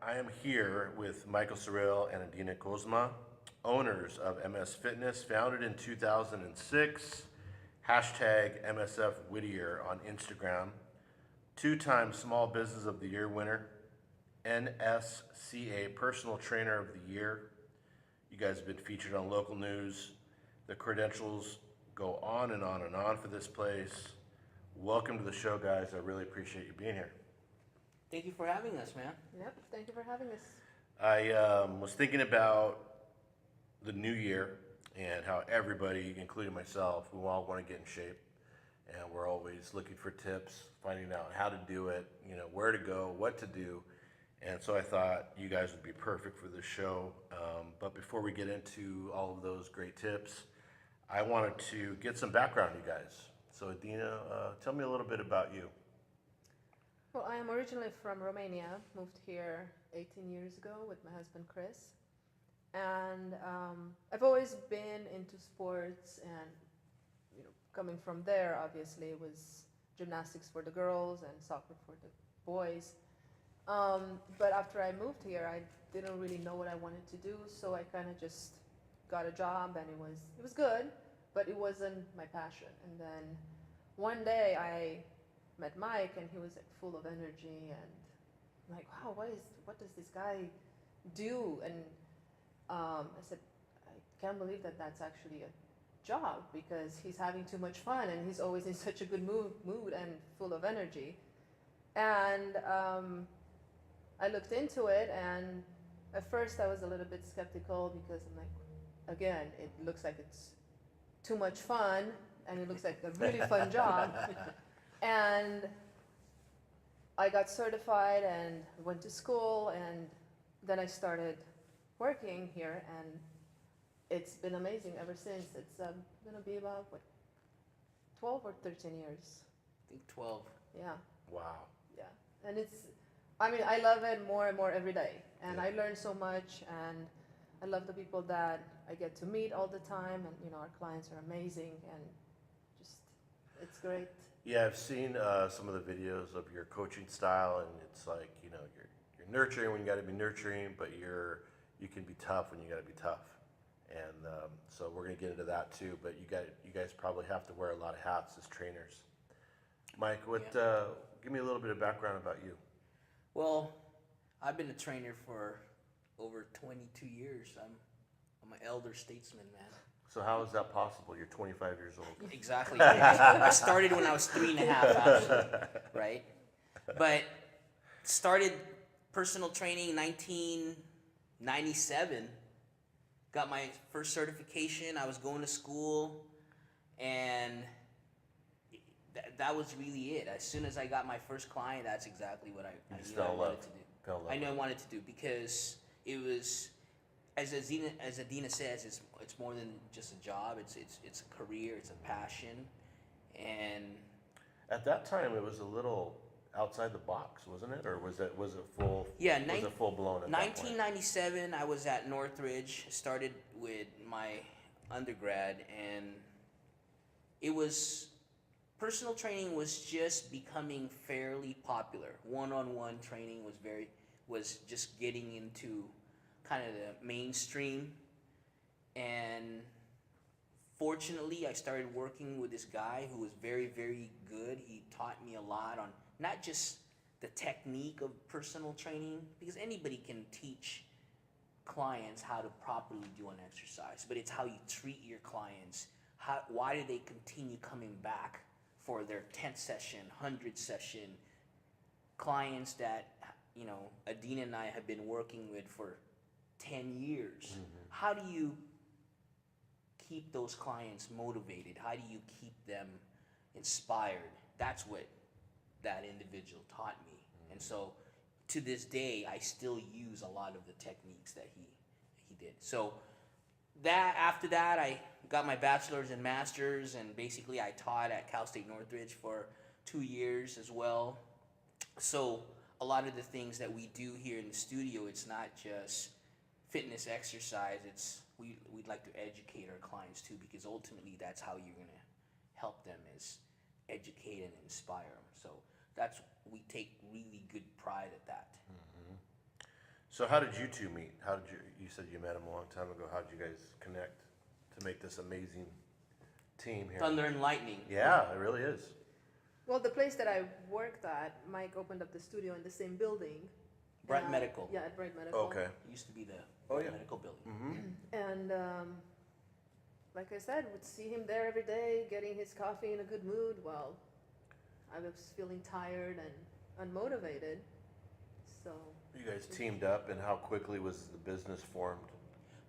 I am here with Michael Seril and Adina Cozma, owners of MS Fitness, founded in 2006, hashtag MSF Whittier on Instagram, two-time Small Business of the Year winner, NSCA Personal Trainer of the Year. You guys have been featured on local news. The credentials go on and on and on for this place. Welcome to the show, guys. I really appreciate you being here. Thank you for having us, man. Yep, thank you for having us. I was thinking about the new year and how everybody, including myself, we all want to get in shape, and we're always looking for tips, finding out how to do it, where to go, what to do, and so I thought you guys would be perfect for this show. But before we get into all of those great tips, I wanted to get some background, you guys. So Adina, tell me a little bit about you. Well, I am originally from Romania, moved here 18 years ago with my husband Chris. And I've always been into sports, and coming from there, obviously, it was gymnastics for the girls and soccer for the boys. But after I moved here, I didn't really know what I wanted to do, so I kind of just got a job, and it was good, but it wasn't my passion. And then one day I met Mike, and he was like full of energy, and I'm like, wow, what does this guy do? And I said, I can't believe that that's actually a job, because he's having too much fun, and he's always in such a good mood and full of energy. And I looked into it, and at first I was a little bit skeptical, because I'm like, again, it looks like it's too much fun, and it looks like a really fun job. And I got certified and went to school, and then I started working here, and it's been amazing ever since. It's going to be about, 12 or 13 years. I think 12. Yeah. Wow. Yeah. And I love it more and more every day. And I learn so much, and I love the people that I get to meet all the time, and, our clients are amazing, and just, it's great. Yeah, I've seen some of the videos of your coaching style, and it's like, you're nurturing when you got to be nurturing, but you can be tough when you got to be tough. And so we're going to get into that too, but you guys probably have to wear a lot of hats as trainers. Mike, give me a little bit of background about you. Well, I've been a trainer for over 22 years. I'm an elder statesman, man. So how is that possible? You're 25 years old. Exactly. I started when I was 3.5, actually, right? But started personal training in 1997. Got my first certification. I was going to school, and that was really it. As soon as I got my first client, that's exactly what I knew I wanted to do. I knew I wanted to do, because it was, as Adina says, it's more than just a job. It's a career. It's a passion, and at that time it was a little outside the box, wasn't it, or was it full? Yeah, was it full blown? At 1997, I was at Northridge. Started with my undergrad, and it was personal training was just becoming fairly popular. One-on-one training was just getting into kind of the mainstream, and fortunately I started working with this guy who was very, very good. He taught me a lot on not just the technique of personal training, because anybody can teach clients how to properly do an exercise, but it's how you treat your clients. Why do they continue coming back for their 10th session, 100th session? Clients that Adina and I have been working with for 10 years. Mm-hmm. How do you keep those clients motivated? How do you keep them inspired? That's what that individual taught me. Mm-hmm. And so to this day, I still use a lot of the techniques that he did. So after that, I got my bachelor's and master's, and basically I taught at Cal State Northridge for 2 years as well. So a lot of the things that we do here in the studio, it's not just fitness exercise. We'd like to educate our clients too, because ultimately that's how you're gonna help them, is educate and inspire them. So we take really good pride at that. Mm-hmm. So how did you two meet? How did you said you met him a long time ago. How did you guys connect to make this amazing team here? Thunder and lightning. Yeah, it really is. Well, the place that I worked at, Mike opened up the studio in the same building. Bright And Medical. Yeah, at Bright Medical. Okay. It used to be the Oh, Bright yeah. Medical building. Mm-hmm. And like I said, would see him there every day, getting his coffee in a good mood. Well, I was feeling tired and unmotivated. So You guys teamed up, and how quickly was the business formed?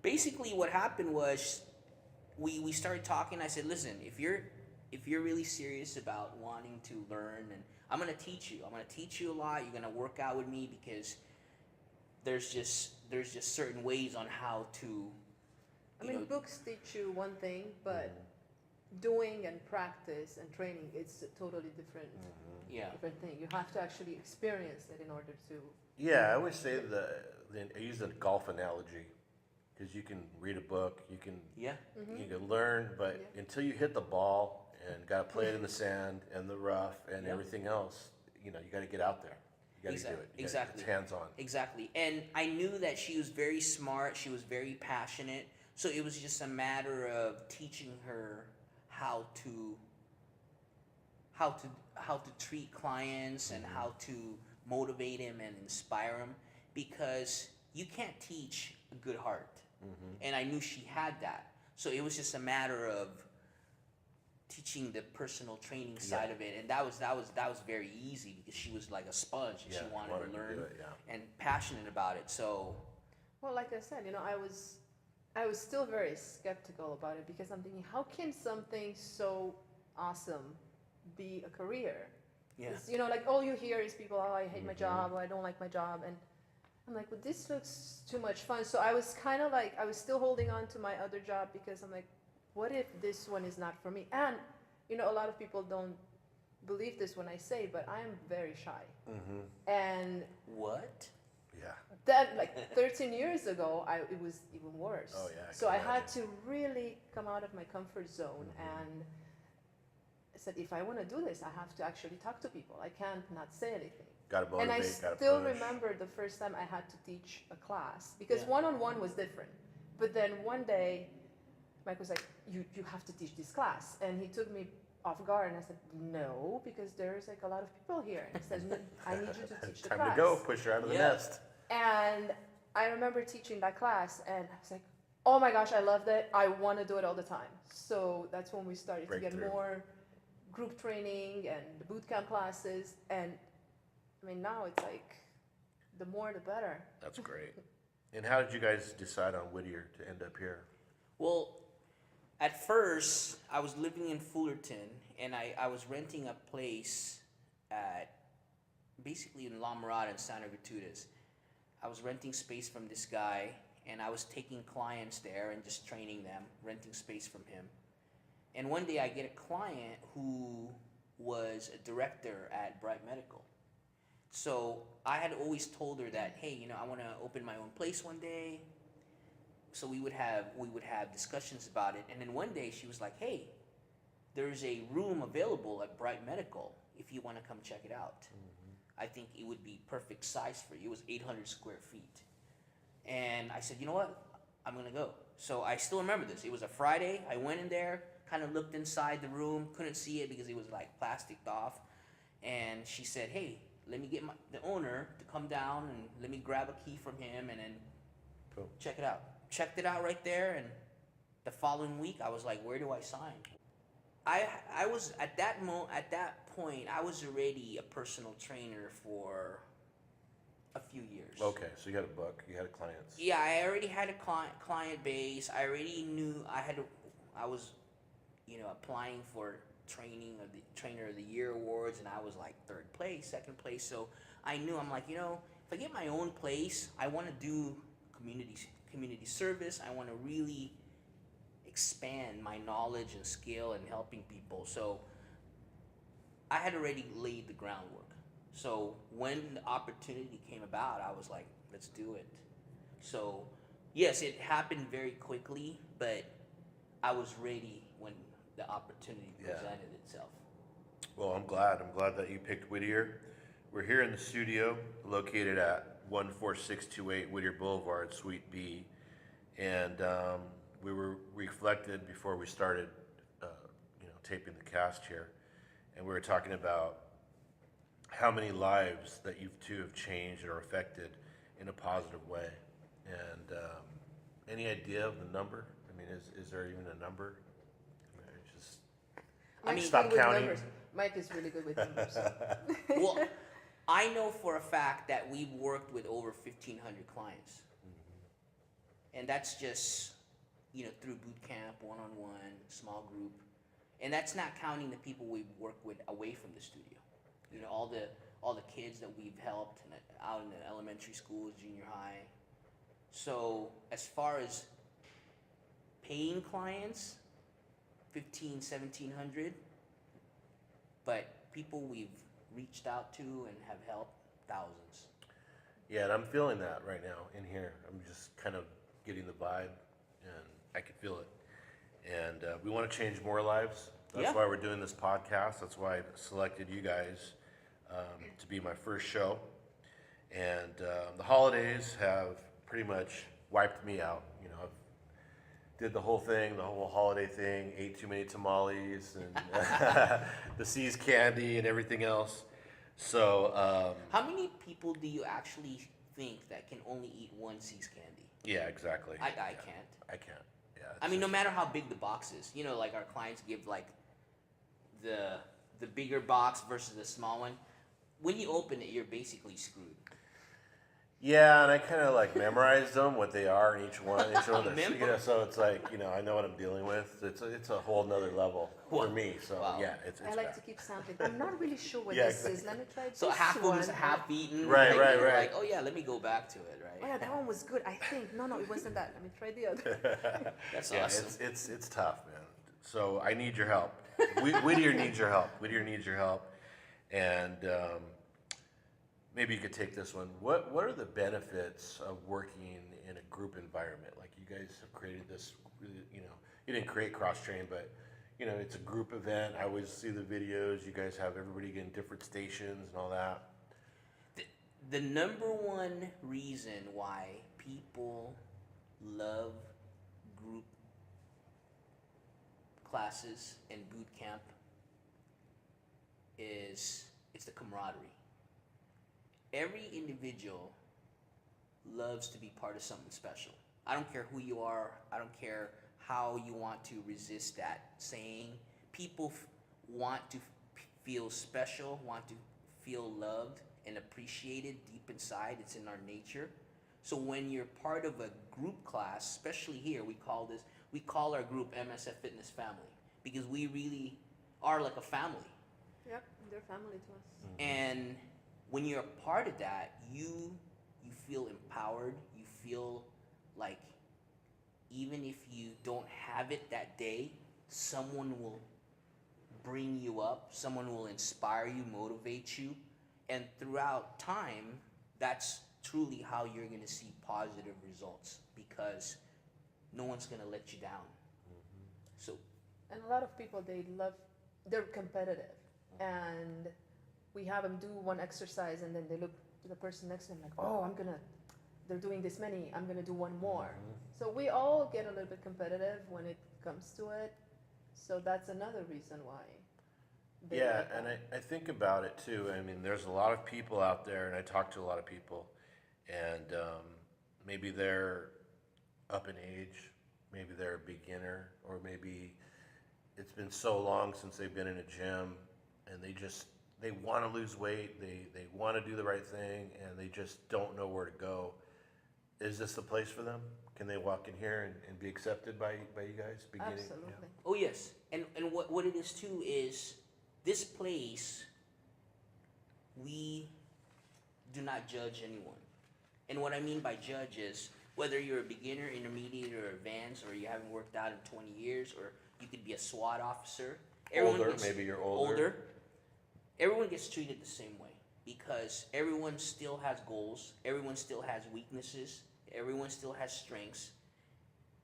Basically, what happened was we started talking. I said, listen, if you're really serious about wanting to learn, and I'm gonna teach you. I'm gonna teach you a lot. You're gonna work out with me because there's just certain ways on how to. I mean, books teach you one thing, but doing and practice and training, it's a totally different different thing. You have to actually experience it in order to. Yeah, I always say I use a golf analogy because you can read a book, you can learn, but until you hit the ball and got to play it in the sand and the rough and everything else, you got to get out there. You got to do it. Exactly. It's hands on. Exactly. And I knew that she was very smart. She was very passionate. So it was just a matter of teaching her how to treat clients and how to motivate him and inspire him, because you can't teach a good heart. And I knew she had that. So it was just a matter of teaching the personal training side of it, and that was very easy because she was like a sponge and she wanted to learn and passionate about it. So, well, like I said, I was still very skeptical about it because I'm thinking, how can something so awesome be a career? yeah. Like all you hear is people, oh, I hate my job, or I don't like my job, and I'm like, well, this looks too much fun. So I was kind of like, I was still holding on to my other job because I'm like, what if this one is not for me? And, a lot of people don't believe this when I say, but I'm very shy. And What? Yeah. that, like 13 years ago, it was even worse. Oh, yeah, So I can had to really come out of my comfort zone and I said, if I want to do this, I have to actually talk to people. I can't not say anything. Got to motivate, And I got to still push. remember the first time I had to teach a class because Yeah. one-on-one was different. But then one day, Mike was like, you have to teach this class. And he took me off guard and I said, no, because there's like a lot of people here. And he says, no, I need you to teach the Time class. to go. Push her out of the nest. And I remember teaching that class and I was like, oh my gosh, I loved it. I want to do it all the time. So that's when we started to get Breakthrough. more group training and the boot camp classes. And I mean, now it's like, the more the better. That's great. And how did you guys decide on Whittier to end up here? Well, at first, I was living in Fullerton, and I was renting a place basically in La Mirada and Santa Gratudes. I was renting space from this guy, and I was taking clients there and just training them, renting space from him. And one day I get a client who was a director at Bright Medical. So I had always told her that, hey, I want to open my own place one day. So we would have discussions about it, and then one day she was like, "Hey, there's a room available at Bright Medical if you want to come check it out. I think it would be perfect size for you." It was 800 square feet, and I said, "You know what? I'm gonna go." So I still remember this. It was a Friday. I went in there, kind of looked inside the room, couldn't see it because it was like plasticed off, and she said, "Hey, let me get the owner to come down and let me grab a key from him and then check it out." Checked it out right there, and the following week I was like, where do I sign? I was at that point I was already a personal trainer for a few years. Okay, so you had a book, you had clients. Yeah, I already had a client base. I already knew I was applying for Trainer of the Year awards, and I was like third place, second place. So I knew, I'm like, if I get my own place, I want to do community service. I want to really expand my knowledge and skill in helping people. So I had already laid the groundwork. So when the opportunity came about, I was like, let's do it. So yes, it happened very quickly, but I was ready when the opportunity presented itself. Well, I'm glad that you picked Whittier. We're here in the studio located at 14628 Whittier Boulevard, Suite B. And we were reflected before we started, taping the cast here. And we were talking about how many lives that you two have changed or affected in a positive way. And any idea of the number? I mean, is there even a number? Mike's stop good with counting. numbers. Mike is really good with numbers. Well, I know for a fact that we've worked with over 1,500 clients. And that's just, through boot camp, one-on-one, small group. And that's not counting the people we've worked with away from the studio. All the kids that we've helped out in the elementary schools, junior high. So as far as paying clients, 1,700, but people we've reached out to and have helped, thousands. Yeah, and I'm feeling that right now in here. I'm just kind of getting the vibe, and I can feel it. And we want to change more lives. That's why we're doing this podcast. That's why I selected you guys to be my first show. And the holidays have pretty much wiped me out. I've did the whole thing, the whole holiday thing, ate too many tamales and the Seas candy and everything else. So How many people do you actually think that can only eat one Seas candy? yeah, exactly. I Yeah. can't. I can't. Yeah. I mean, no matter how big the box is, like our clients give like the bigger box versus the small one. When you open it, you're basically screwed. Yeah, and I kind of like memorized them, what they are in each one. Remember? So it's like I know what I'm dealing with. It's a whole nother level for me. So Wow. yeah, it's I like bad. to keep sampling. I'm not really sure what Yeah, this is. Let me try this So half of one. them's half eaten. Right, like, right, you're right. Like, oh yeah, let me go back to it, right? Oh yeah, that one was good. I think. No, it wasn't that. Let me try the other. That's Yeah, awesome. it's tough, man. So I need your help. Whittier needs your help. Whittier needs your help, and maybe you could take this one. What are the benefits of working in a group environment? Like you guys have created this, really, you didn't create cross train, but it's a group event. I always see the videos. You guys have everybody getting different stations and all that. The number one reason why people love group classes and boot camp is it's the camaraderie. Every individual loves to be part of something special. I don't care who you are. I don't care how you want to resist that saying. People want to feel special, want to feel loved and appreciated deep inside. It's in our nature. So when you're part of a group class, especially here, we call our group MSF Fitness Family because we really are like a family. Yep, they're family to us. And when you're a part of that, you feel empowered. You feel like even if you don't have it that day, someone will bring you up. Someone will inspire you, motivate you. And throughout time, that's truly how you're going to see positive results because no one's going to let you down. So, And a lot of people, they're competitive. And we have them do one exercise and then they look to the person next to them like, oh, they're doing this many, I'm gonna do one more. So we all get a little bit competitive when it comes to it. So that's another reason why. Yeah, like and that. I think about it too. I mean, there's a lot of people out there, and I talk to a lot of people, and maybe they're up in age, maybe they're a beginner, or maybe it's been so long since they've been in a gym, and they want to lose weight, they want to do the right thing, and they just don't know where to go. Is this the place for them? Can they walk in here and be accepted by you guys? Absolutely. oh yes, and what it is too is this place, we do not judge anyone. And what I mean by judge is whether you're a beginner, intermediate, or advanced, or you haven't worked out in 20 years, or you could be a SWAT officer. Maybe you're older. Older. Everyone gets treated the same way because everyone still has goals, everyone still has weaknesses, everyone still has strengths,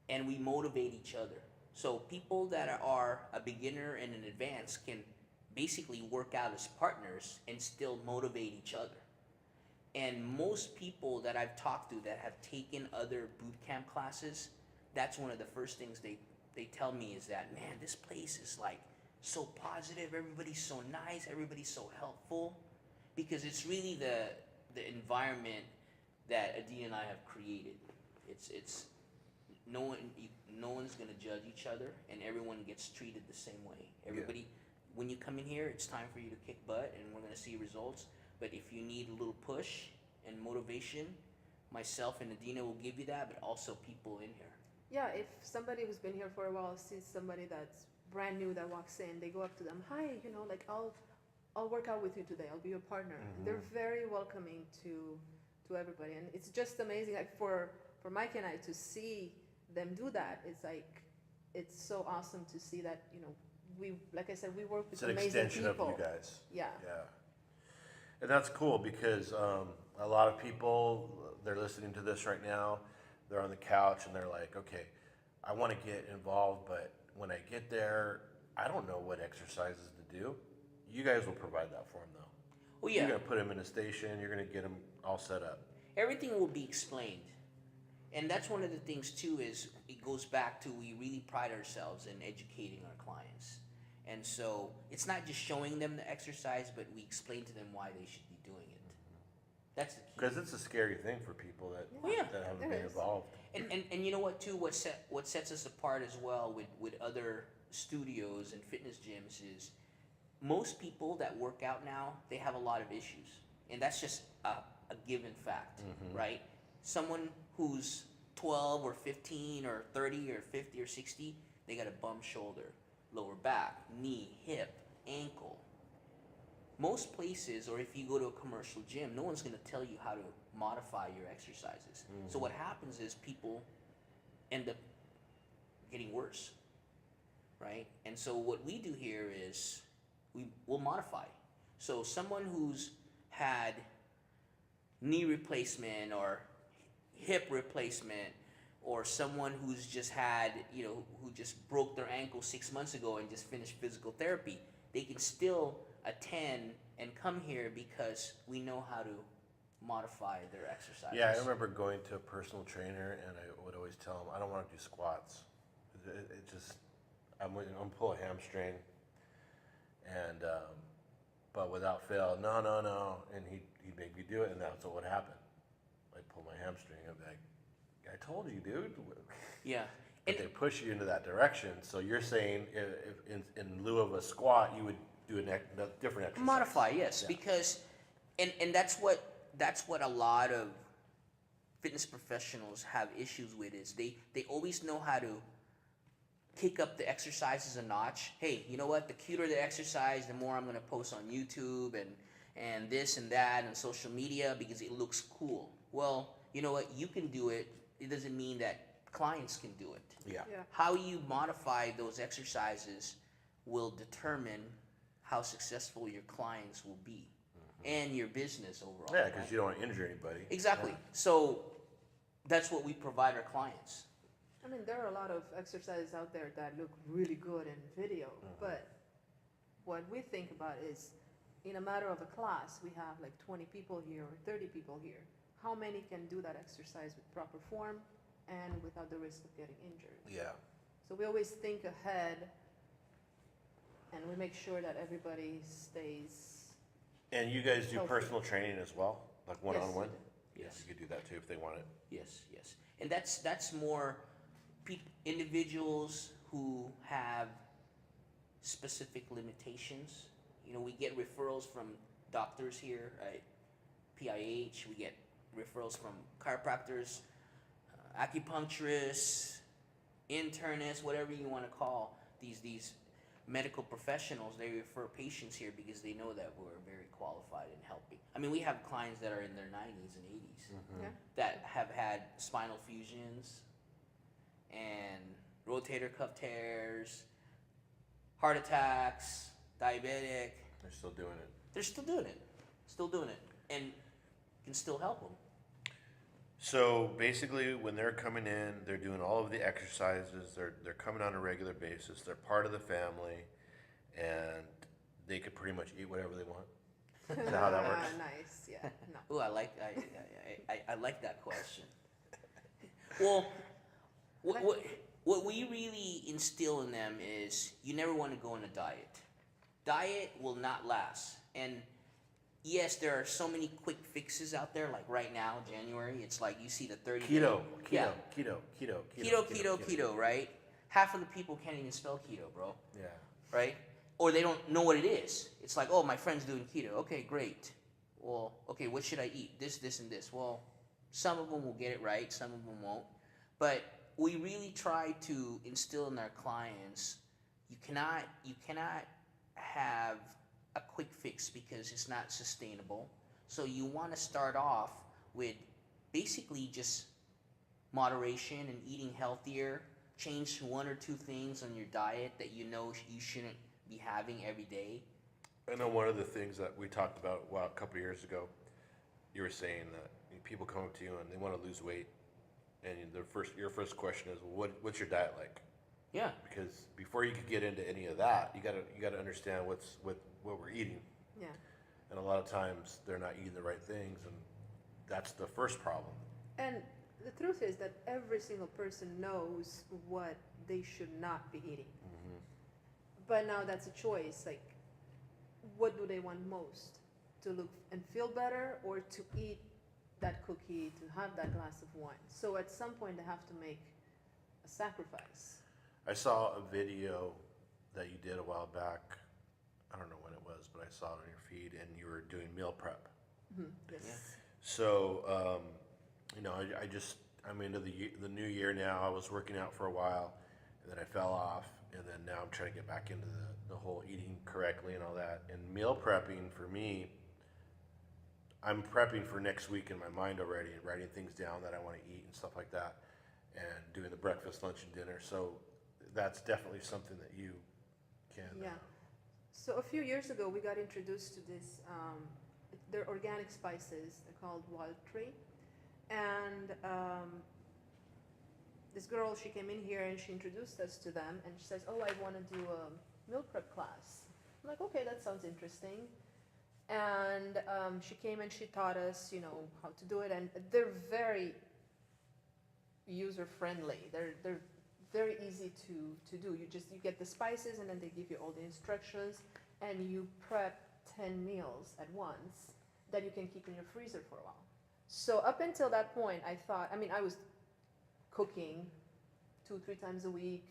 and we motivate each other. So people that are a beginner and an advanced can basically work out as partners and still motivate each other. And most people that I've talked to that have taken other boot camp classes, that's one of the first things they tell me is that, man, this place is like so positive, everybody's so nice, everybody's so helpful, because it's really the environment that Adina and I have created. It's no one's gonna judge each other, and everyone gets treated the same way. Everybody, when you come in here, it's time for you to kick butt, and we're gonna see results. But if you need a little push and motivation, myself and Adina will give you that, but also people in here. Yeah, if somebody who's been here for a while sees somebody that's brand new that walks in, they go up to them, hi, you know, like I'll work out with you today. I'll be your partner. They're very welcoming to everybody, and it's just amazing. Like for Mike and I to see them do that, it's so awesome to see that, you know, like I said, we work with amazing people. It's an extension of you guys. Yeah. And that's cool because a lot of people, they're listening to this right now, they're on the couch and they're like, okay, I want to get involved, but when I get there, I don't know what exercises to do. You guys will provide that for them, though. Well, yeah. You're going to put them in a station. You're going to get them all set up. Everything will be explained. And that's one of the things, too, is it goes back to we really pride ourselves in educating our clients. And so it's not just showing them the exercise, but we explain to them why they should be doing it. That's the key. Because it's a scary thing for people that haven't been involved. And you know what, too? What sets us apart as well with other studios and fitness gyms is most people that work out now, they have a lot of issues. And that's just a given fact, right? Someone who's 12 or 15 or 30 or 50 or 60, they got a bum shoulder, lower back, knee, hip, ankle. Most places, or if you go to a commercial gym, no one's going to tell you how to modify your exercises. So what happens is people end up getting worse, right? And so what we do here is we'll modify. So someone who's had knee replacement or hip replacement, or someone who's just had, you know, who just broke their ankle 6 months ago and just finished physical therapy, they can still attend and come here because we know how to modify their exercises. Yeah, I remember going to a personal trainer and I would always tell him, I don't want to do squats. It just, I'm pull a hamstring, and but without fail, no, and he'd make me do it, and that's what would happen. I'd pull my hamstring, I'd be like, I told you, dude. Yeah. But they push you into that direction. So you're saying if in lieu of a squat, you would do a different exercise. Modify, yes, because, and that's what a lot of fitness professionals have issues with is they always know how to kick up the exercises a notch. Hey, you know what? The cuter the exercise, the more I'm going to post on YouTube and this and that and social media because it looks cool. Well, you know what? You can do it. It doesn't mean that clients can do it. Yeah. How you modify those exercises will determine how successful your clients will be and your business overall. Yeah, because you don't want to injure anybody. Exactly. Yeah. So that's what we provide our clients. I mean, there are a lot of exercises out there that look really good in video, but what we think about is, in a matter of a class, we have like 20 people here or 30 people here. How many can do that exercise with proper form and without the risk of getting injured? Yeah. So we always think ahead, and we make sure that everybody stays. And you guys do healthy. Personal training as well, like one-on-one? Yes. You could do that too if they want it. Yes. And that's more individuals who have specific limitations. You know, we get referrals from doctors here at PIH. We get referrals from chiropractors, acupuncturists, internists, whatever you want to call these medical professionals. They refer patients here because they know that we're very qualified in helping. I mean, we have clients that are in their 90s and 80s that have had spinal fusions and rotator cuff tears, heart attacks, diabetic. They're still doing it. They're still doing it, and can still help them. So basically, when they're coming in, they're doing all of the exercises. They're coming on a regular basis. They're part of the family, and they could pretty much eat whatever they want. Is that how that works? Nice, yeah. No. Oh, I like that question. Well, what we really instill in them is you never want to go on a diet. Diet will not last. And yes, there are so many quick fixes out there. Like right now, January, it's like you see the 30 Keto, yeah. keto, Right? Half of the people can't even spell keto, bro. Yeah. Right? Or they don't know what it is. It's like, oh, my friend's doing keto. Okay, great. Well, okay, what should I eat? This, and this. Well, some of them will get it right, some of them won't. But we really try to instill in our clients, you cannot have a quick fix because it's not sustainable. So you want to start off with basically just moderation and eating healthier. Change one or two things on your diet that you know you shouldn't be having every day. I know one of the things that we talked about a couple of years ago, you were saying that people come up to you and they want to lose weight, and your first question is, well, what's your diet like? Yeah. Because before you could get into any of that, you gotta understand what we're eating. Yeah. And a lot of times they're not eating the right things, and that's the first problem. And the truth is that every single person knows what they should not be eating. Mm-hmm. But now that's a choice. Like, what do they want most? To look and feel better, or to eat that cookie, to have that glass of wine? So at some point they have to make a sacrifice. I saw a video that you did a while back. I don't know when it was, but I saw it on your feed, and you were doing meal prep. Mm-hmm. Yes. Yeah. So, I'm into the new year now. I was working out for a while, and then I fell off, and then now I'm trying to get back into the whole eating correctly and all that. And meal prepping for me, I'm prepping for next week in my mind already and writing things down that I want to eat and stuff like that, and doing the breakfast, lunch, and dinner. So that's definitely something that you can. Yeah. So a few years ago, we got introduced to this. They're organic spices. They're called wild tree. And this girl, she came in here and she introduced us to them. And she says, "Oh, I want to do a meal prep class." I'm like, "Okay, that sounds interesting." And she came and she taught us, how to do it. And they're very user friendly. They're very easy to do. You get the spices, and then they give you all the instructions, and you prep 10 meals at once that you can keep in your freezer for a while. So up until that point, I was cooking 2-3 times a week,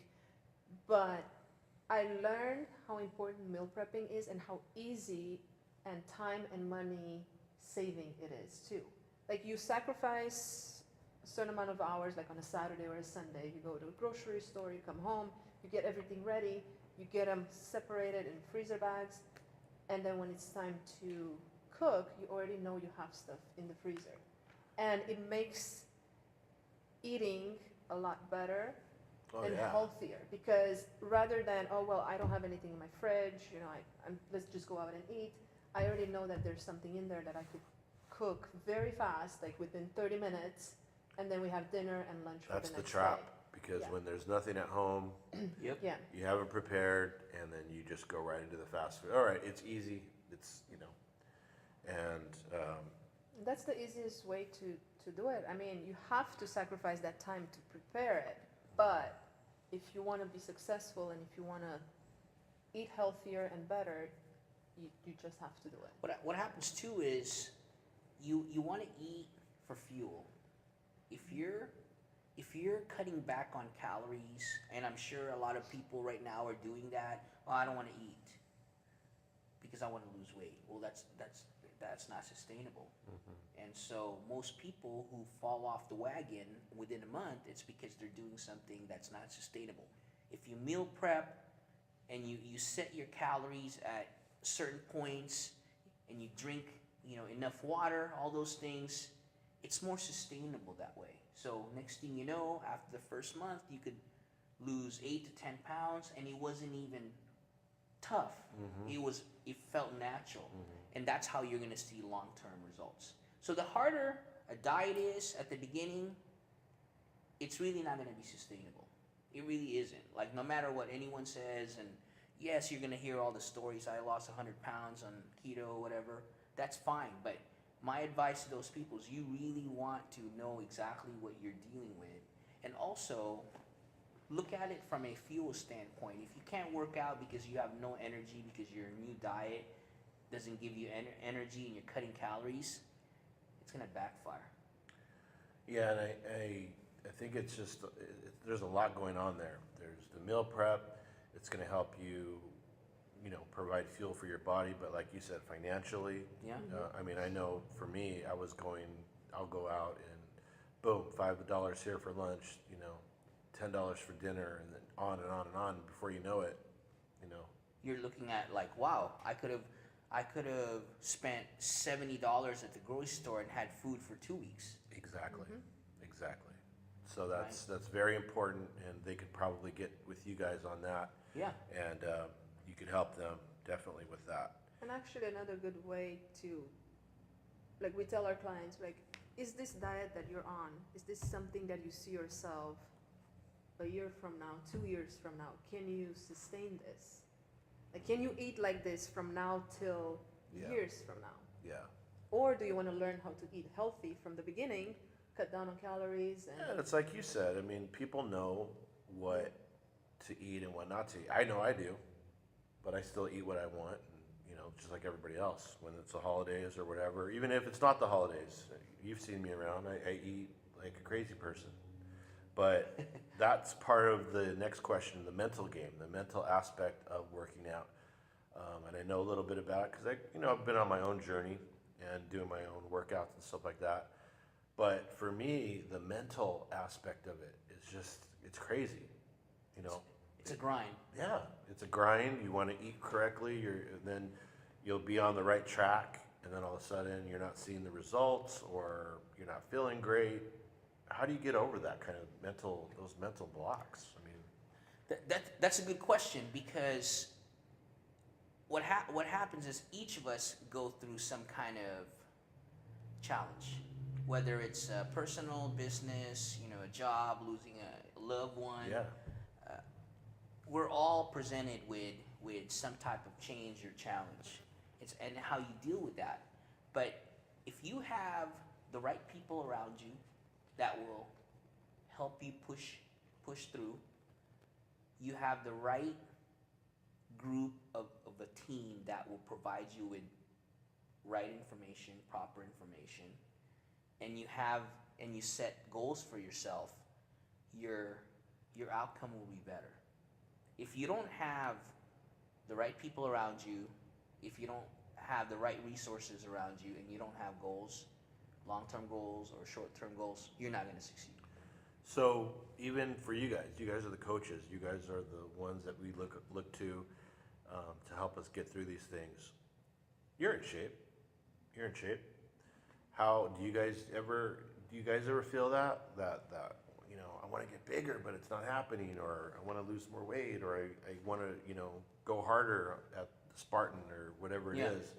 but I learned how important meal prepping is and how easy and time and money saving it is too. Like, you sacrifice a certain amount of hours, like on a Saturday or a Sunday. You go to a grocery store, you come home, you get everything ready, you get them separated in freezer bags, and then when it's time to cook, you already know you have stuff in the freezer. And it makes eating a lot better and healthier, because rather than, oh, well, I don't have anything in my fridge, let's just go out and eat. I already know that there's something in there that I could cook very fast, like within 30 minutes, and then we have dinner and lunch for the next day. That's the trap, because when there's nothing at home, Yep. Yeah. you haven't prepared, and then you just go right into the fast food. All right, it's easy. It's, and That's the easiest way to do it. I mean, you have to sacrifice that time to prepare it, but if you want to be successful and if you want to eat healthier and better, you just have to do it. What happens too is you want to eat for fuel. If you're cutting back on calories, and I'm sure a lot of people right now are doing that. Well, I don't want to eat because I want to lose weight. Well, that's not sustainable. Mm-hmm. And so most people who fall off the wagon within a month, it's because they're doing something that's not sustainable. If you meal prep and you set your calories at certain points, and you drink enough water, all those things, it's more sustainable that way. So next thing you know, after the first month, you could lose 8 to 10 pounds, and it wasn't even tough. Mm-hmm. It felt natural. Mm-hmm. And that's how you're going to see long-term results. So the harder a diet is at the beginning, it's really not going to be sustainable. It really isn't. Like, no matter what anyone says, and yes, you're going to hear all the stories, I lost 100 pounds on keto or whatever. That's fine. But my advice to those people is you really want to know exactly what you're dealing with, and also look at it from a fuel standpoint. If you can't work out because you have no energy, because your new diet doesn't give you energy and you're cutting calories, it's gonna backfire. Yeah, and I think it's just there's a lot going on there. There's the meal prep. It's going to help you, provide fuel for your body. But like you said, financially, Yeah. I mean, I know for me, I'll go out and boom, $5 here for lunch, $10 for dinner, and then on and on and on. Before you know it, You're looking at like, wow, I could have spent $70 at the grocery store and had food for 2 weeks. Exactly, exactly. So that's very important, and they could probably get with you guys on that. Yeah. And you could help them definitely with that. And actually, another good way to, like, we tell our clients, like, is this diet that you're on, is this something that you see yourself a year from now, 2 years from now? Can you sustain this? Like, can you eat like this from now till years from now? Yeah. Or do you want to learn how to eat healthy from the beginning, cut down on calories? And It's like you said. I mean, people know what to eat and what not to eat. I know I do, but I still eat what I want, and, just like everybody else. When it's the holidays or whatever, even if it's not the holidays, you've seen me around. I eat like a crazy person. But that's part of the next question, the mental game, the mental aspect of working out. And I know a little bit about it because I've been on my own journey and doing my own workouts and stuff like that. But for me, the mental aspect of it is it's crazy. It's a grind. Yeah, it's a grind. You want to eat correctly, and then you'll be on the right track, and then all of a sudden you're not seeing the results, or you're not feeling great. How do you get over that kind of those mental blocks? I mean, That's a good question, because what happens is each of us go through some kind of challenge, whether it's personal, business, a job, losing a loved one. yeah, We're all presented with some type of change or challenge. And how you deal with that. But if you have the right people around you that will help you push through, you have the right group of a team that will provide you with right information, proper information, and you set goals for yourself, your outcome will be better. If you don't have the right people around you, if you don't have the right resources around you, and you don't have goals, long-term goals or short-term goals, you're not going to succeed. So even for you guys are the coaches. You guys are the ones that we look to help us get through these things. You're in shape. How do you guys ever feel that I want to get bigger, but it's not happening, or I want to lose more weight, or I want to go harder at the Spartan or whatever it is?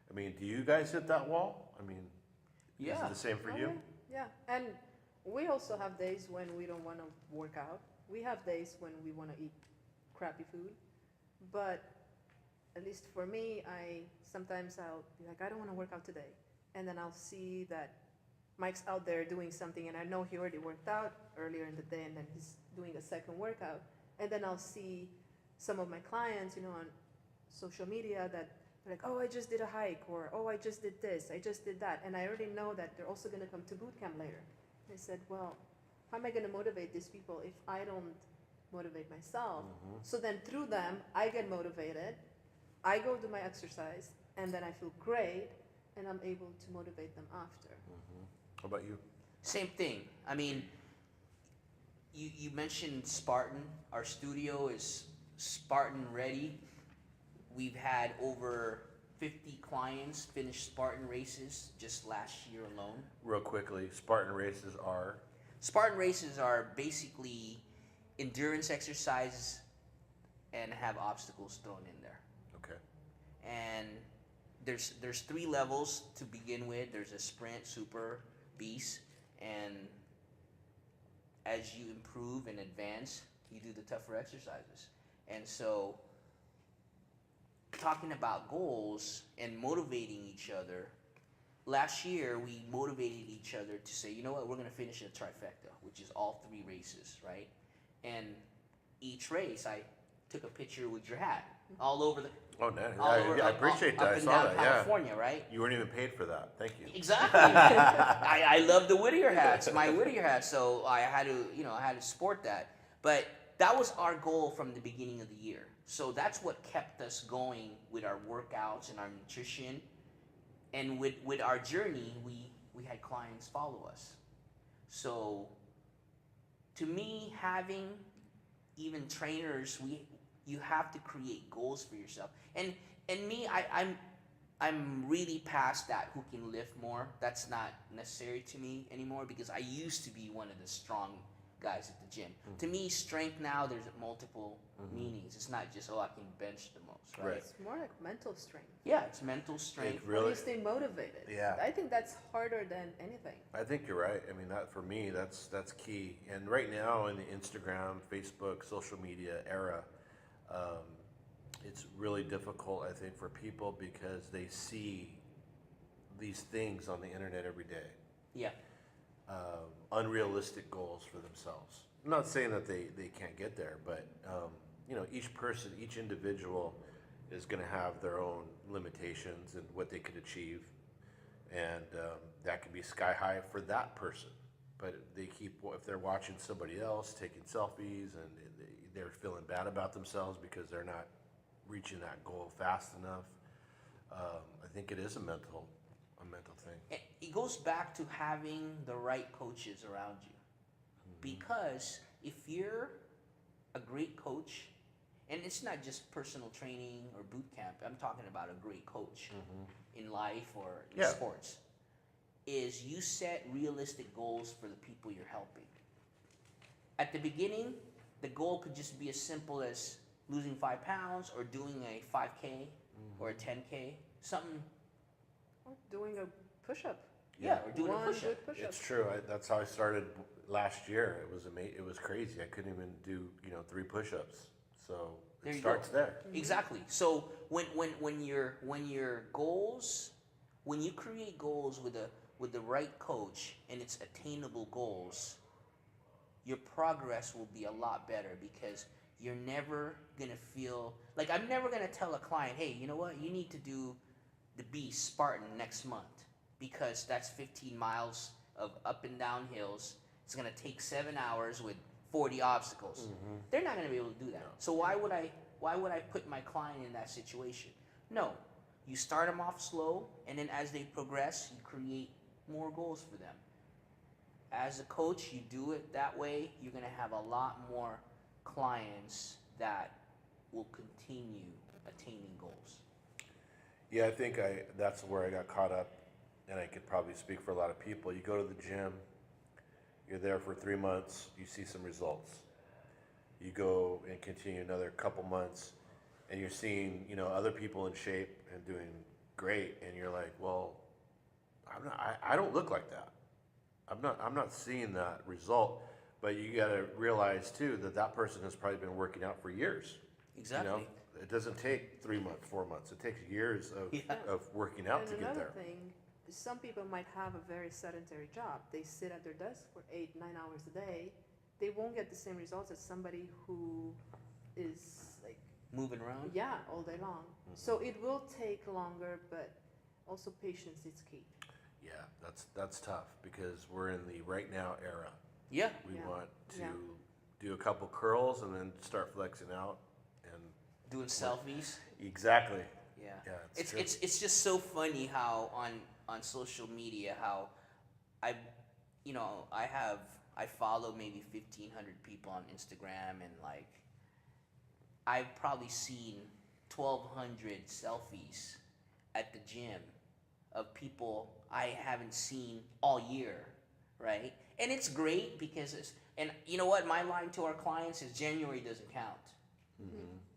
I mean, do you guys hit that wall? I mean, is it the same for you? Yeah, and we also have days when we don't want to work out. We have days when we want to eat crappy food. But at least for me, sometimes I'll be like, I don't want to work out today. And then I'll see that Mike's out there doing something, and I know he already worked out earlier in the day, and then he's doing a second workout. And then I'll see some of my clients, on social media that they're like, oh, I just did a hike, or oh, I just did this, I just did that. And I already know that they're also going to come to boot camp later. I said, well, how am I going to motivate these people if I don't motivate myself? Mm-hmm. So then through them, I get motivated, I go do my exercise, and then I feel great, and I'm able to motivate them after. Mm-hmm. How about you? Same thing. I mean, you mentioned Spartan. Our studio is Spartan ready. We've had over 50 clients finish Spartan races just last year alone. Real quickly, Spartan races are? Spartan races are basically endurance exercises and have obstacles thrown in there. Okay. And there's 3 levels to begin with. There's a sprint, super, beast, and as you improve and advance, you do the tougher exercises. And so, talking about goals and motivating each other, last year we motivated each other to say, you know what, we're going to finish a trifecta, which is all 3 races, right? And each race, I took a picture with your hat all over the. Oh, nice. All over, I appreciate that. Up I and saw down that. California, right? You weren't even paid for that. Thank you. Exactly. I love the Whittier hats, my Whittier hats, so I had to sport that. But that was our goal from the beginning of the year. So that's what kept us going with our workouts and our nutrition. And with our journey, we had clients follow us. So to me, having even trainers, you have to create goals for yourself. And me, I'm really past that who can lift more. That's not necessary to me anymore because I used to be one of the strong guys at the gym. Mm-hmm. To me, strength now, there's multiple meanings. It's not just, I can bench the most, right? It's more like mental strength. Yeah, it's mental strength. How do you stay motivated? Yeah. I think that's harder than anything. I think you're right. I mean, that for me, that's key. And right now in the Instagram, Facebook, social media era, it's really difficult, I think, for people because they see these things on the internet every day. Yeah. Unrealistic goals for themselves. I'm not saying that they can't get there, but each person, each individual is going to have their own limitations and what they could achieve, and that can be sky high for that person. But if they're watching somebody else taking selfies and they're feeling bad about themselves because they're not reaching that goal fast enough, I think it is a mental thing. It goes back to having the right coaches around you. Because if you're a great coach, and it's not just personal training or boot camp, I'm talking about a great coach in life or in sports, is you set realistic goals for the people you're helping. At the beginning, the goal could just be as simple as losing 5 pounds or doing a 5K or a 10K, something. Or doing a push-up. Yeah, or doing a push-up. Good push-up. It's true. That's how I started last year. It was it was crazy. I couldn't even do 3 push-ups. So it starts there. Exactly. So when your goals, when you create goals with the right coach and it's attainable goals, your progress will be a lot better because you're never gonna feel like I'm never gonna tell a client, hey, you know what, you need to do the Beast Spartan next month because that's 15 miles of up and down hills. It's gonna take 7 hours with 40 obstacles. They're not gonna be able to do that. So why would I put my client in that situation? No, you start them off slow, and then as they progress, you create more goals for them. As a coach, you do it that way, you're gonna have a lot more clients that will continue attaining goals. Yeah, I think that's where I got caught up, and I could probably speak for a lot of people. You go to the gym, you're there for 3 months, you see some results. You go and continue another couple months, and you're seeing other people in shape and doing great, and you're like, well, I don't look like that. I'm not seeing that result. But you got to realize too that person has probably been working out for years. Exactly. It doesn't take 3 months, 4 months. It takes years of working out to get there. Another thing, some people might have a very sedentary job. They sit at their desk for 8-9 hours a day. They won't get the same results as somebody who is like moving around. Yeah, all day long. So it will take longer, but also patience is key. Yeah, that's tough because we're in the right now era. Yeah. We want to do a couple curls and then start flexing out and doing selfies. Exactly. Yeah. Yeah. It's just so funny how on social media how I follow maybe 1,500 people on Instagram, and like I've probably seen 1,200 selfies at the gym of people I haven't seen all year, right? And it's great because and you know what, my line to our clients is January doesn't count.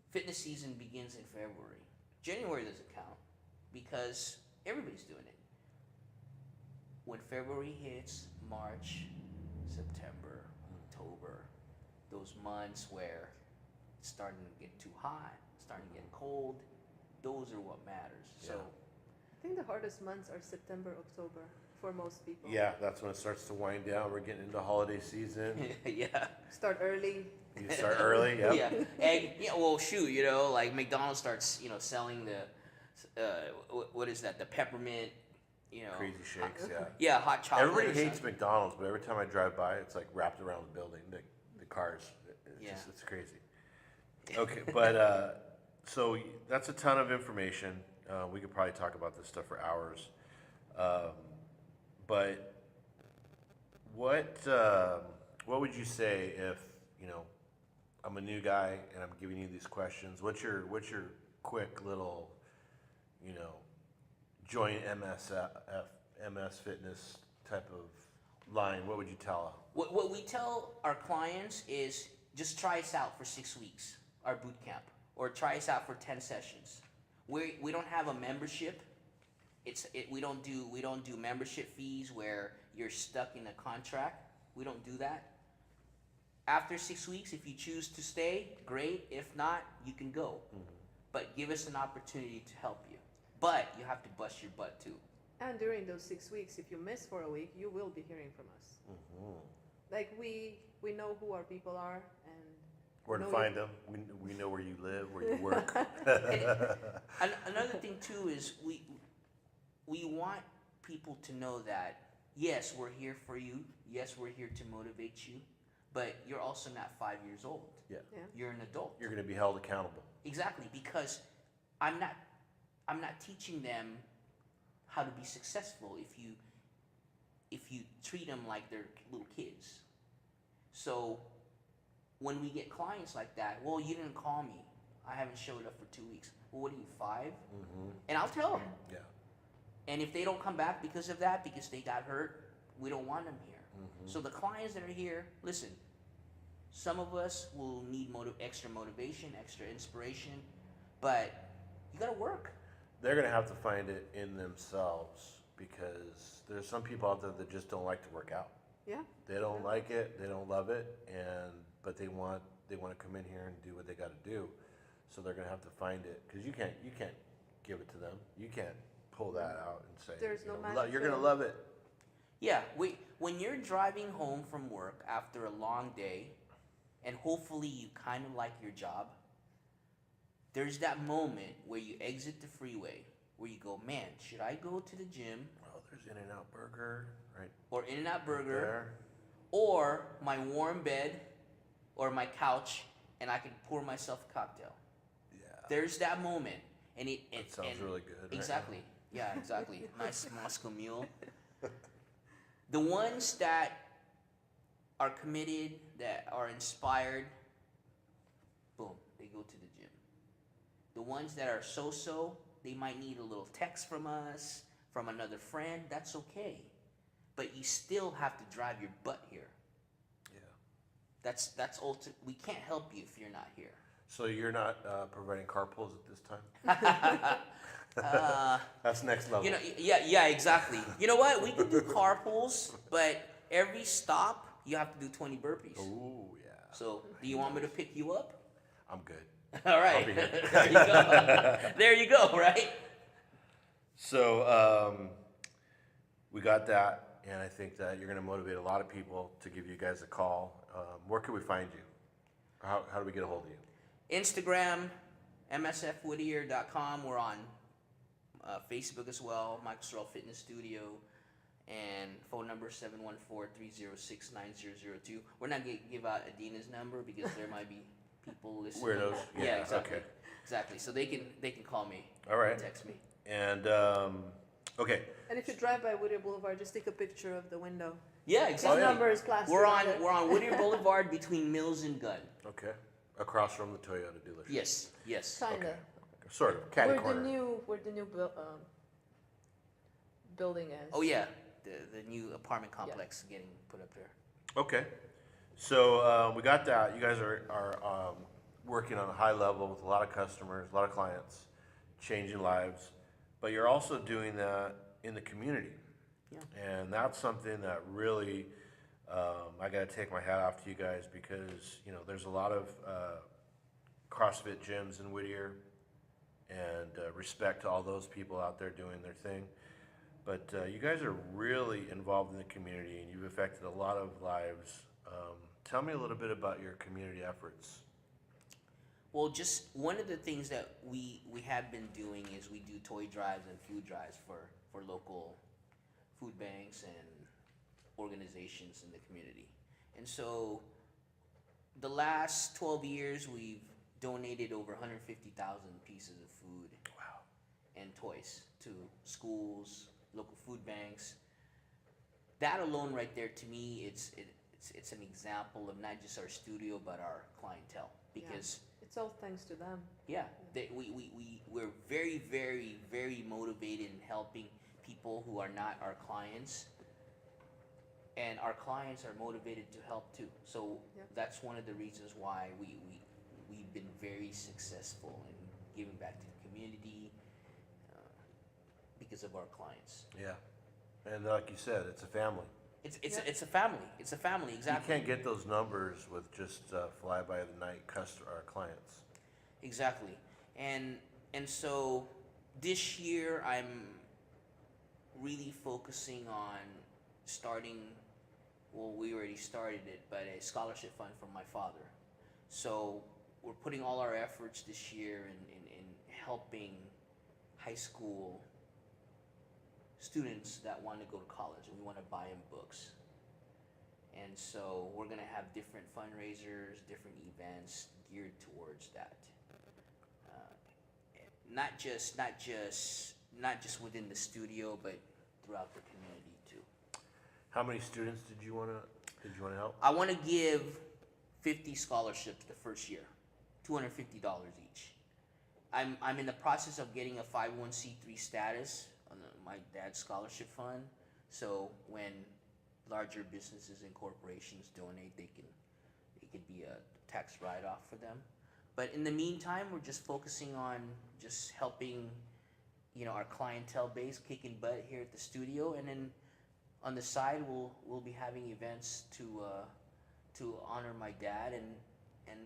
Fitness season begins in February. January doesn't count because everybody's doing it. When February hits, March, September, October, those months where it's starting to get too hot, starting to get cold, those are what matters. So I think the hardest months are September, October for most people. Yeah, that's when it starts to wind down. We're getting into holiday season. Yeah. Start early. You start early, yep. Yeah. Egg. Yeah. Well, shoot. You know, like McDonald's starts, selling the, what is that? The peppermint. Crazy shakes, yeah. Yeah, hot chocolate. Everybody or hates something. McDonald's, but every time I drive by, it's like wrapped around the building, the cars. It's crazy. Okay, but so that's a ton of information. We could probably talk about this stuff for hours. But what would you say if I'm a new guy and I'm giving you these questions? What's your quick little join MS Fitness type of line? What would you tell them? What we tell our clients is just try us out for 6 weeks, our boot camp, or try us out for 10 sessions. We don't have a membership. We don't do membership fees where you're stuck in a contract. We don't do that. After 6 weeks, if you choose to stay, great. If not, you can go. Mm-hmm. But give us an opportunity to help you. But you have to bust your butt too. And during those 6 weeks, if you miss for a week, you will be hearing from us. Mm-hmm. Like we know who our people are and where to find them. We know where you live, where you work. And another thing too is we want people to know that yes, we're here for you. Yes, we're here to motivate you. But you're also not 5 years old. Yeah. You're an adult. You're going to be held accountable. Exactly, because I'm not teaching them how to be successful if you treat them like they're little kids. So when we get clients like that, well, you didn't call me. I haven't showed up for 2 weeks. Well, what are you, 5? Mm-hmm. And I'll tell them. Yeah. And if they don't come back because of that, because they got hurt, we don't want them here. Mm-hmm. So the clients that are here, listen, some of us will need extra motivation, extra inspiration, but you got to work. They're going to have to find it in themselves because there's some people out there that just don't like to work out. Yeah. They don't like it, they don't love it, but they want to come in here and do what they got to do. So they're going to have to find it because you can't give it to them. You can't pull that out and say There's no magic you're going to pill. love it. Yeah, when you're driving home from work after a long day, and hopefully you kind of like your job, there's that moment where you exit the freeway where you go, man, should I go to the gym? Oh, there's In-N-Out Burger, right? Or In-N-Out Burger, there. or my warm bed, or my couch, and I can pour myself a cocktail. Yeah. There's that moment, and it Sounds really good. Right? Exactly. Yeah, exactly. Nice Moscow Mule. The ones that are committed, that are inspired, boom, they go to the gym. The ones that are so-so, they might need a little text from us, from another friend. That's okay. But you still have to drive your butt here. Yeah. That's we can't help you if you're not here. So you're not providing carpools at this time? That's next level. Yeah, exactly. You know what? We can do carpools, but every stop you have to do 20 burpees. Oh yeah. So, do you want me to pick you up? I'm good. All right. I'll be here. There you go. There you go. Right. So we got that, and I think that you're going to motivate a lot of people to give you guys a call. Where can we find you? How do we get a hold of you? Instagram, msfwhittier.com. We're on Facebook as well, Michael Seril Fitness Studio, and phone number 714-306-9002. We're not going to give out Adina's number because there might be people listening. Weirdos. Yeah, exactly. Okay. Exactly. So they can call me. All right. Text me. And okay. And if you drive by Whittier Boulevard, just take a picture of the window. Yeah, This exactly. number is plastered We're on it. on Whittier Boulevard between Mills and Gunn. Okay. Across from the Toyota dealership. Yes. Kinda. Okay. Sort of. Catty Where corner. the new building is. Oh yeah, the new apartment complex getting put up there. Okay. So we got that. You guys are working on a high level with a lot of customers, a lot of clients, changing lives. But you're also doing that in the community. Yeah. And that's something that really, I got to take my hat off to you guys because, there's a lot of CrossFit gyms in Whittier, and respect to all those people out there doing their thing. But you guys are really involved in the community, and you've affected a lot of lives. Tell me a little bit about your community efforts. Well, just one of the things that we have been doing is we do toy drives and food drives for local food banks and organizations in the community. And so the last 12 years, we've donated over 150,000 pieces of food and toys to schools, local food banks. That alone right there, to me, it's an example of not just our studio, but our clientele. Because it's all thanks to them. we're very, very, very motivated in helping people who are not our clients. And our clients are motivated to help too. So that's one of the reasons why we've been very successful in giving back to the community because of our clients. Yeah, and like you said, it's a family. It's a family. It's a family, exactly. You can't get those numbers with just fly by the night clients. Exactly. And so this year I'm really focusing on starting, well, we already started it, but a scholarship fund for my father. So we're putting all our efforts this year in helping high school students that want to go to college, and we want to buy them books. And so we're going to have different fundraisers, different events geared towards that. Not just within the studio, but throughout the community too. How many students did you want to help? I want to give 50 scholarships the first year, $250 each. I'm in the process of getting a 501c3 status on my dad's scholarship fund. So when larger businesses and corporations donate, it could be a tax write-off for them. But in the meantime, we're just focusing on just helping, our clientele base, kicking butt here at the studio, and then on the side, we'll be having events to honor my dad and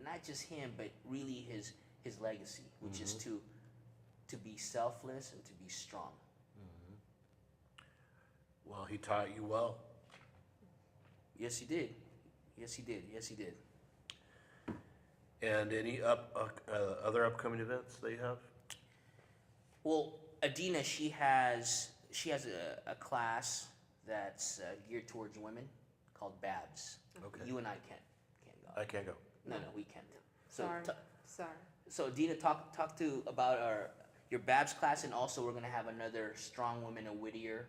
not just him, but really his legacy, which is to be selfless and to be strong. Well, he taught you well. Yes, he did. Yes, he did. Yes, he did. And any other upcoming events that you have? Well, Adina, she has a class that's geared towards women called Babs. Okay. You and I can't go. I can't go. No, we can't. So Sorry. So Adina, talk about your Babs class, and also we're gonna have another Strong Women of Whittier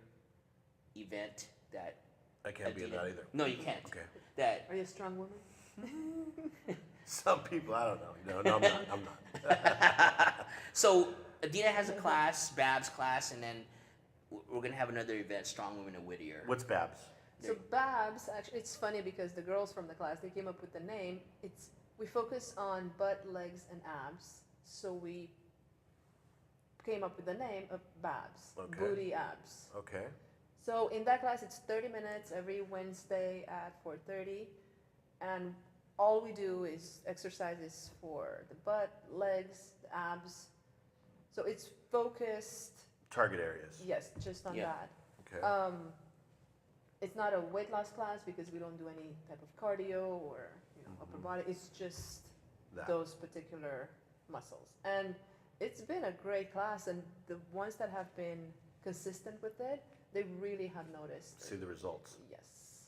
event that. I can't be in that either. No, you can't. Okay. That. Are you a strong woman? Some people, I don't know. No, I'm not. So Adina has a class, Babs class, and then we're gonna have another event, Strong Women of Whittier. What's Babs? So Babs, actually, it's funny because the girls from the class, they came up with the name. We focus on butt, legs, and abs. So we came up with the name of Babs, Okay. booty abs. Okay. So in that class, it's 30 minutes every Wednesday at 4:30, and all we do is exercises for the butt, legs, the abs. So it's focused, Target areas. yes, just on Yeah. that. Okay. It's not a weight loss class because we don't do any type of cardio or upper body. It's just That. those particular muscles. And it's been a great class, and the ones that have been consistent with it, they really have noticed. See the results. Yes.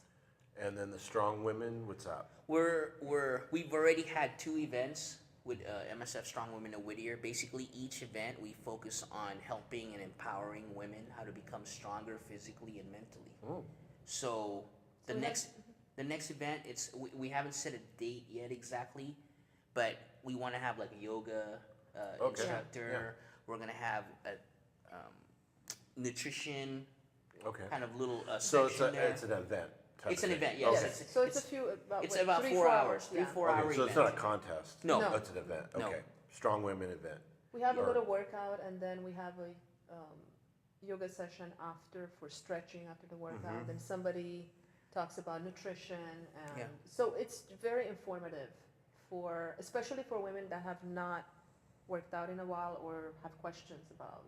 And then the Strong Women, what's up? We've already had 2 events with MSF Strong Women of Whittier. Basically, each event we focus on helping and empowering women how to become stronger physically and mentally. Oh. So the So we next event, we haven't set a date yet exactly, but we want to have like a yoga Okay. instructor. Yeah. We're gonna have a nutrition Okay. kind of little So section there. it's an event. type It's of an thing. event, yes. Okay. So it's a few about It's what, about 3, 4 hours, yeah. 3-4 hour Okay, so event. it's not a contest. No. No. It's an event. No. Okay. Strong Women event. We have a Or- little workout, and then we have a yoga session after for stretching after the workout. Mhm. Then somebody talks about nutrition, and Yeah. so it's very informative especially for women that have not worked out in a while or have questions about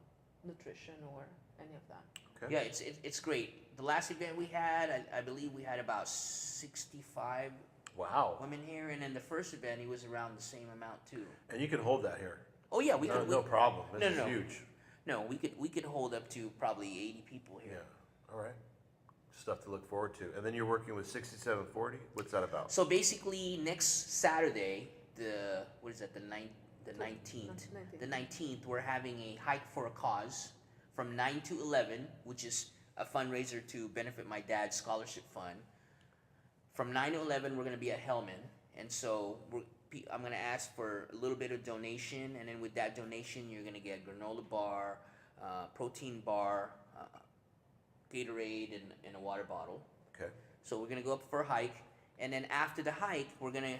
nutrition or any of that. Okay. Yeah, it's great. The last event we had, I believe we had about 65 Wow. women here, and then the first event, it was around the same amount too. And you can hold that here. Oh yeah, we No, could. no problem. This No, is no. huge. No, we could hold up to probably 80 people Yeah. here. All right. Stuff to look forward to. And then you're working with 6740. What's that about? So basically, next Saturday, the 19th. The 19th, we're having a hike for a cause from 9 to 11, which is a fundraiser to benefit my dad's scholarship fund. From 9 to 11, we're going to be at Hellman, and so I'm going to ask for a little bit of donation, and then with that donation, you're going to get a granola bar, protein bar, Gatorade, and a water bottle. Okay. So we're going to go up for a hike, and then after the hike, we're going to,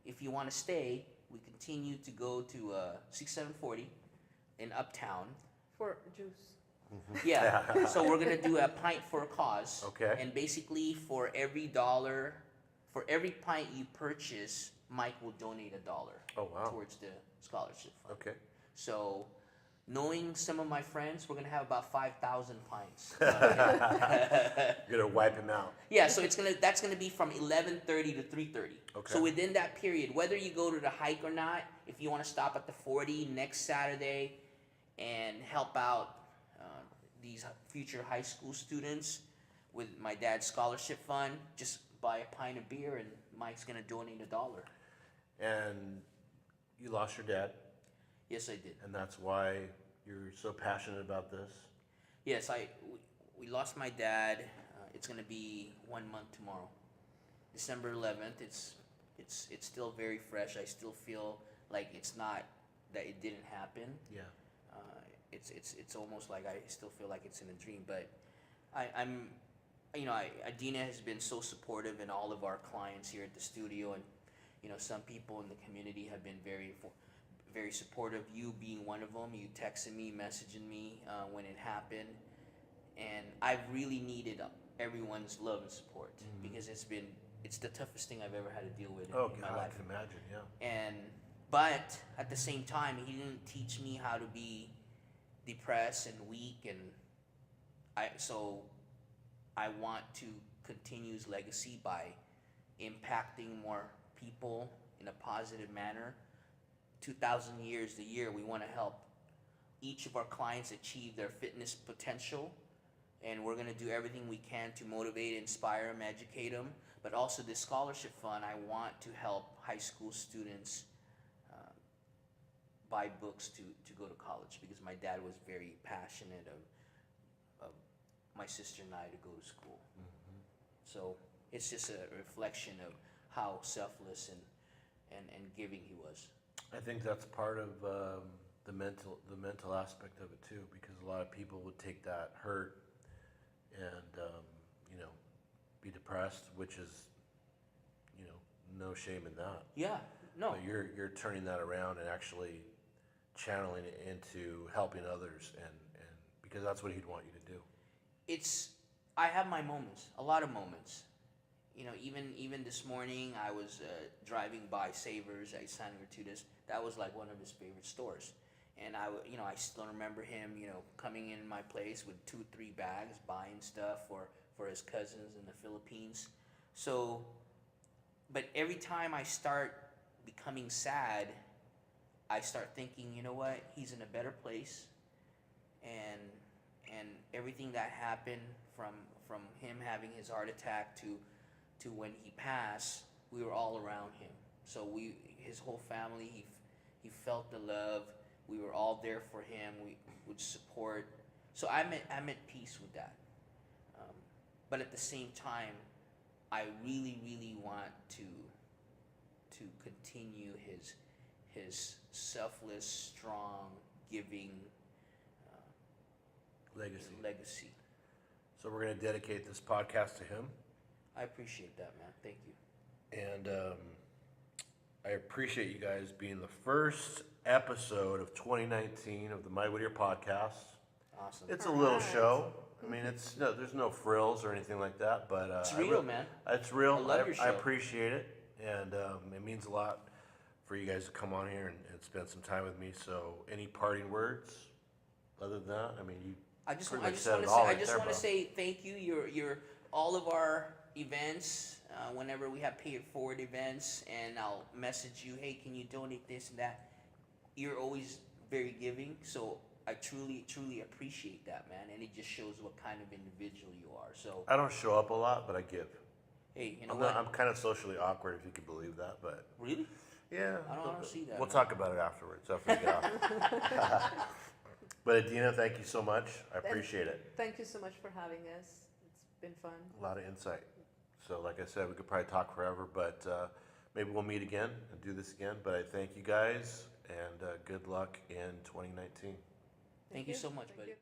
if you want to stay, we continue to go to 6740 in Uptown. For juice. Yeah, so we're going to do a pint for a cause. Okay. And basically for every pint you purchase, Mike will donate $1 Oh, wow. towards the scholarship fund. Okay. So knowing some of my friends, we're going to have about 5,000 pints. You're going to wipe him out. Yeah, so that's gonna be from 11:30 to 3:30. Okay. So within that period, whether you go to the hike or not, if you want to stop at the 40 next Saturday and help out these future high school students with my dad's scholarship fund, just buy a pint of beer and Mike's gonna donate $1. And you lost your dad, Yes, I did. and that's why you're so passionate about this. Yes, we lost my dad. It's gonna be 1 month tomorrow, December 11th. It's still very fresh. I still feel like it's not that it didn't happen. Yeah. It's almost like I still feel like it's in a dream. But I'm Adina has been so supportive, and all of our clients here at the studio, and some people in the community have been very supportive. You being one of them. You texted me, messaging me when it happened, and I've really needed everyone's love and support because it's the toughest thing I've ever had to deal with in my God, I life. can imagine, yeah. But at the same time, he didn't teach me how to be depressed and weak, and I want to continue his legacy by impacting more people in a positive manner. 2,000 years a year, we want to help each of our clients achieve their fitness potential, and we're going to do everything we can to motivate, inspire them, educate them. But also this scholarship fund, I want to help high school students buy books to go to college, because my dad was very passionate of my sister and I to go to school. So it's just a reflection of how selfless and giving he was. I think that's part of the mental aspect of it too, because a lot of people would take that hurt and be depressed, which is no shame in that. Yeah, no. But you're turning that around and actually channeling it into helping others, and because that's what he'd want you to do. I have my moments, a lot of moments. Even this morning, I was driving by Savers at San Gratuitous. That was like one of his favorite stores. And I still remember him, coming in my place with 2-3 bags, buying stuff for his cousins in the Philippines. So, but every time I start becoming sad, I start thinking, you know what, he's in a better place. And everything that happened from him having his heart attack to when he passed, we were all around him. So his whole family, he felt the love. We were all there for him. We would support. So I'm at peace with that. But at the same time, I really, really want to continue his selfless, strong, giving legacy. So we're going to dedicate this podcast to him. I appreciate that, man. Thank you. And I appreciate you guys being the first episode of 2019 of the My Whittier podcast. Awesome. It's a little show. I mean, there's no frills or anything like that, but It's real, man. It's real. I love your show. I appreciate it, and it means a lot for you guys to come on here and spend some time with me. So, any parting words other than that? I mean, you I just pretty want much to said say it all right I just there, want to bro. say thank you. You're all of our events. Whenever we have pay it forward events, and I'll message you, hey, can you donate this and that? You're always very giving, so I truly appreciate that, man. And it just shows what kind of individual you are. So I don't show up a lot, but I give. hey, you know I'm, what? I'm kind of socially awkward, if you could believe that, but Really? yeah. I don't see that, We'll man. talk about it afterwards after we get off. But Adina, thank you so much. I appreciate it. Thank you so much for having us. It's been fun. A lot of insight. So, like I said, we could probably talk forever, but maybe we'll meet again and do this again. But I thank you guys, and good luck in 2019. Thank you so much, Thank buddy. you.